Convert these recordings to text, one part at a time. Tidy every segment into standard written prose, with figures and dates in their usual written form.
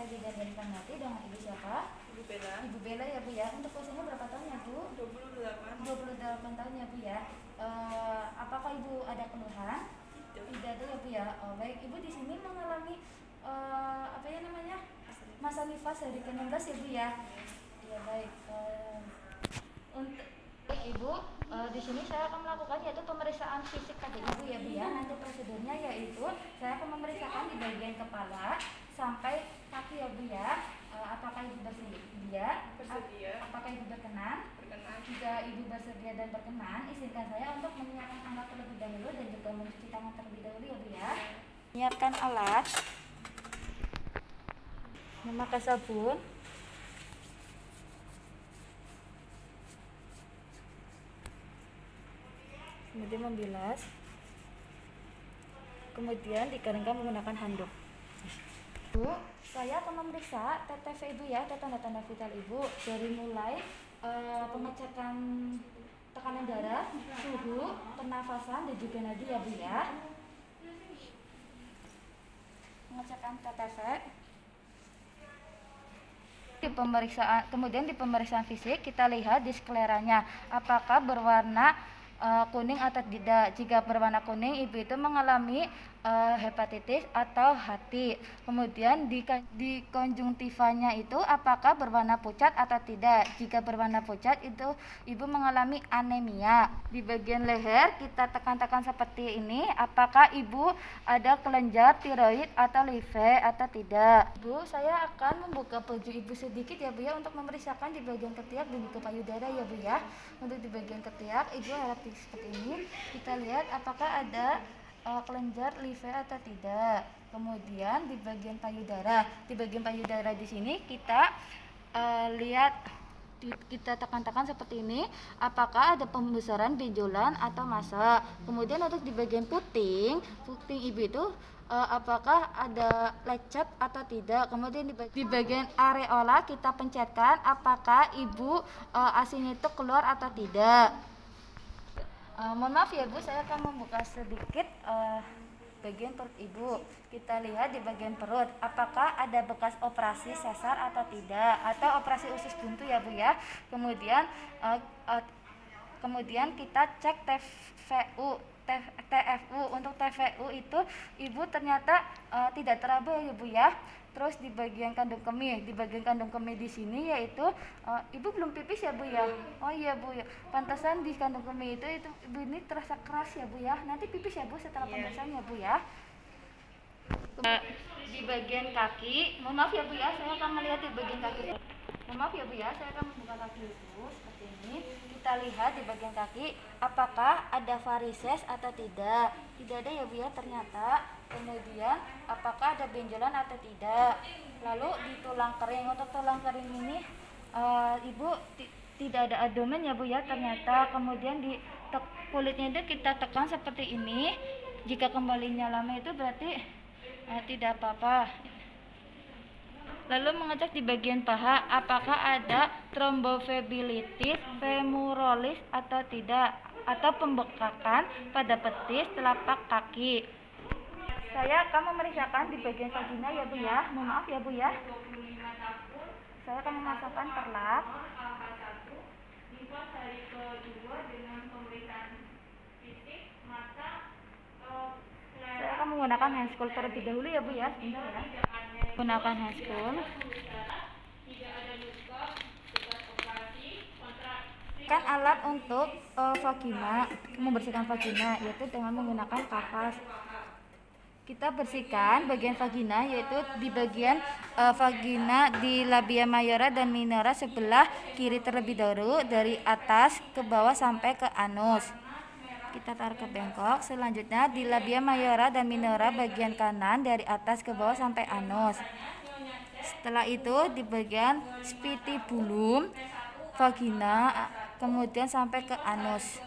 Bidadari Pangati dengan Ibu siapa? Ibu Bella. Ibu Bella ya Bu ya. Untuk usianya berapa tahun ya Bu? 28. 28 tahun ya Bu ya. Apakah Ibu ada keluhan? Tidak ada ya Bu ya. Baik, Ibu di sini mengalami apa ya namanya? Masa nifas dari ke-16 ya Bu ya. Ya baik. Untuk Ibu, di sini saya akan melakukan yaitu pemeriksaan fisik pada Ibu ya Bu ya. Nanti prosedurnya yaitu saya akan memeriksakan di bagian kepala sampai kaki ya Bu ya. Apakah Ibu bersedia? Bersedia. Apakah Ibu berkenan? Berkenan. Jika Ibu bersedia dan berkenan, izinkan saya untuk menyiapkan alat terlebih dahulu dan juga mencuci tangan terlebih dahulu ya Bu ya. Menyiapkan alat, memakai sabun, kemudian membilas, kemudian dikeringkan menggunakan handuk. Bu, saya akan memeriksa TTV Ibu ya, tanda-tanda vital Ibu, dari mulai pengecekan tekanan darah, suhu, pernafasan, dan juga nadi ya Bu ya. Pengecekan TTV. Kemudian di pemeriksaan fisik kita lihat di skleranya apakah berwarna kuning atau tidak. Jika berwarna kuning, Ibu itu mengalami hepatitis atau hati. Kemudian di konjungtivanya itu apakah berwarna pucat atau tidak. Jika berwarna pucat itu Ibu mengalami anemia. Di bagian leher kita tekan-tekan seperti ini, apakah Ibu ada kelenjar tiroid atau live atau tidak. Bu, saya akan membuka baju Ibu sedikit ya Bu ya, untuk memeriksakan di bagian ketiak dan juga payudara ya Bu ya. Untuk di bagian ketiak Ibu harap seperti ini, kita lihat apakah ada kelenjar live atau tidak. Kemudian di bagian payudara di sini kita lihat, kita tekan-tekan seperti ini, apakah ada pembesaran benjolan atau massa. Kemudian untuk di bagian puting Ibu itu apakah ada lecet atau tidak. Kemudian di bagian areola kita pencetkan apakah Ibu ASINya itu keluar atau tidak. Mohon maaf ya Bu, saya akan membuka sedikit bagian perut Ibu. Kita lihat di bagian perut apakah ada bekas operasi sesar atau tidak, atau operasi usus buntu ya Bu ya. Kemudian kita cek TFU. Untuk TFU itu Ibu ternyata tidak teraba ya Bu ya. Terus di bagian kandung kemih, di sini yaitu Ibu belum pipis ya Bu ya. Oh iya Bu ya. Pantasan di kandung kemih itu Ibu ini terasa keras ya Bu ya. Nanti pipis ya Bu setelah pembasahan ya Bu ya. Di bagian kaki, mohon maaf ya Bu ya, saya akan melihat di bagian kaki. Mohon maaf ya Bu ya, saya akan membuka kaki Ibu seperti ini. Kita lihat di bagian kaki apakah ada varises atau tidak. Tidak ada ya Bu ya ternyata. Kemudian apakah ada benjolan atau tidak. Lalu di tulang kering, untuk tulang kering ini Ibu tidak ada abdomen ya Bu ya ternyata. Kemudian di kulitnya itu kita tekan seperti ini. Jika kembalinya lama itu berarti tidak apa-apa. Lalu mengecek di bagian paha apakah ada trombofebilitis femoralis atau tidak, atau pembekakan pada petis telapak kaki. Saya akan memeriksakan di bagian vagina ya Bu ya. Mohon maaf ya Bu ya. Saya akan memasukkan perlak. Saya akan menggunakan handschool terlebih dahulu ya Bu ya. Sebentar ya. Gunakan handschool. Kan alat untuk vagina, membersihkan vagina yaitu dengan menggunakan kapas. Kita bersihkan bagian vagina yaitu di bagian vagina di labia mayora dan minora sebelah kiri terlebih dahulu, dari atas ke bawah sampai ke anus. Kita taruh ke bengkok. Selanjutnya di labia mayora dan minora bagian kanan dari atas ke bawah sampai anus. Setelah itu di bagian spitibulum vagina, kemudian sampai ke anus.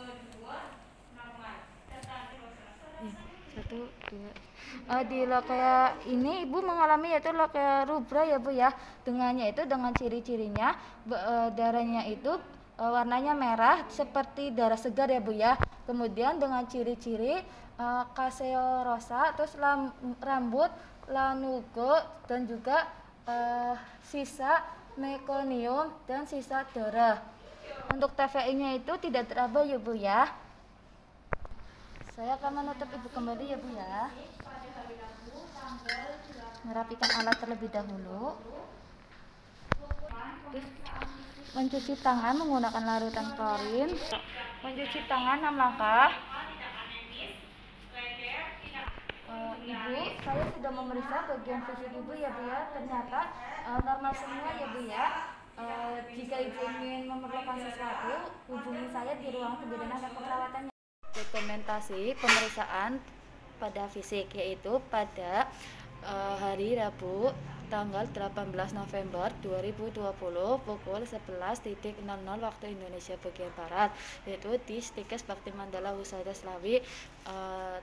1, 2. Di lokea ini Ibu mengalami yaitu lokea rubra ya Bu ya. Dengan ciri-cirinya darahnya itu warnanya merah seperti darah segar ya Bu ya. Kemudian dengan ciri-ciri kaseorosa, terus rambut lanugo dan juga sisa mekonium dan sisa darah. Untuk TVI-nya itu tidak teraba ya Bu ya. Saya akan menutup Ibu kembali ya Bu ya. Merapikan alat terlebih dahulu. Terus mencuci tangan menggunakan larutan klorin. Mencuci tangan 6 langkah. Ibu, saya sudah memeriksa bagian fisik Ibu ya Bu ya. Ternyata normal semua ya Bu ya. Jika Ibu ingin memerlukan sesuatu, hubungi saya di ruang kebidanan dan keperawatannya. Dokumentasi pemeriksaan pada fisik yaitu pada hari Rabu tanggal 18 November 2020 pukul 11.00 waktu Indonesia bagian Barat, yaitu di Stikes Bakti Mandala Husada Slawi.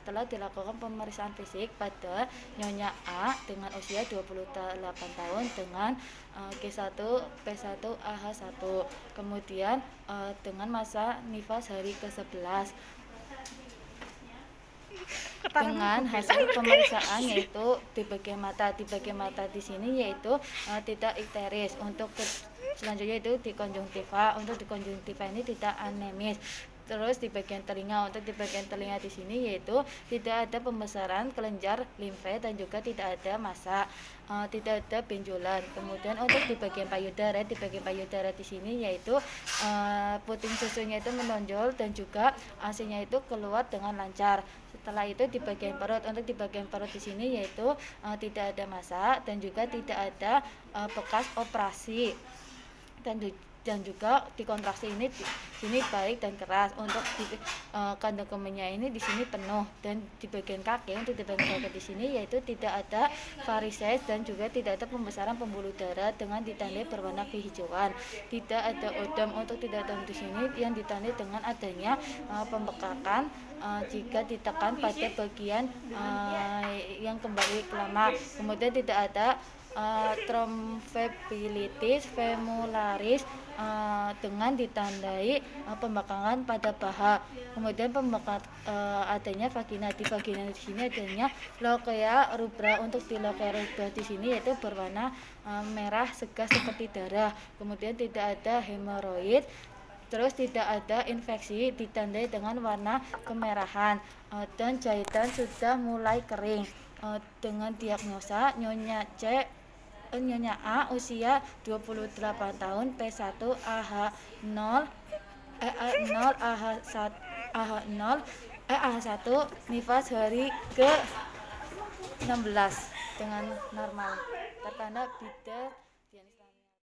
Telah dilakukan pemeriksaan fisik pada Nyonya A dengan usia 28 tahun dengan G1 P1 AH1, kemudian dengan masa nifas hari ke-11 dengan hasil pemeriksaan yaitu di bagian mata di sini yaitu tidak ikteris. Untuk selanjutnya itu di konjungtiva. Untuk di konjungtiva ini tidak anemis. Terus di bagian telinga, untuk di bagian telinga di sini yaitu tidak ada pembesaran kelenjar limfe dan juga tidak ada massa, tidak ada benjolan. Kemudian untuk di bagian payudara, di sini yaitu puting susunya itu menonjol dan juga ASI-nya itu keluar dengan lancar. Setelah itu di bagian perut, untuk di bagian perut di sini yaitu tidak ada massa dan juga tidak ada bekas operasi dan juga dikontraksi ini di sini baik dan keras. Untuk di kandung kemihnya ini di sini penuh, dan di bagian kaki, untuk di bagian kaki di sini yaitu tidak ada varises dan juga tidak ada pembesaran pembuluh darah dengan ditandai berwarna kehijauan. Tidak ada odem. Untuk tidak ada di sini yang ditandai dengan adanya pembekakan jika ditekan pada bagian yang kembali ke lama. Kemudian tidak ada trombophlebitis femularis dengan ditandai pembekakan pada paha. Kemudian adanya vagina. Di vagina di sini adanya lochia rubra. Untuk di lochia rubra di sini yaitu berwarna merah segar seperti darah. Kemudian tidak ada hemoroid. Terus tidak ada infeksi, ditandai dengan warna kemerahan, dan jahitan sudah mulai kering. Dengan diagnosa Nyonya A usia 28 tahun, P1 AH0 AH1 nifas hari ke-16 dengan normal. Tertanda bidan.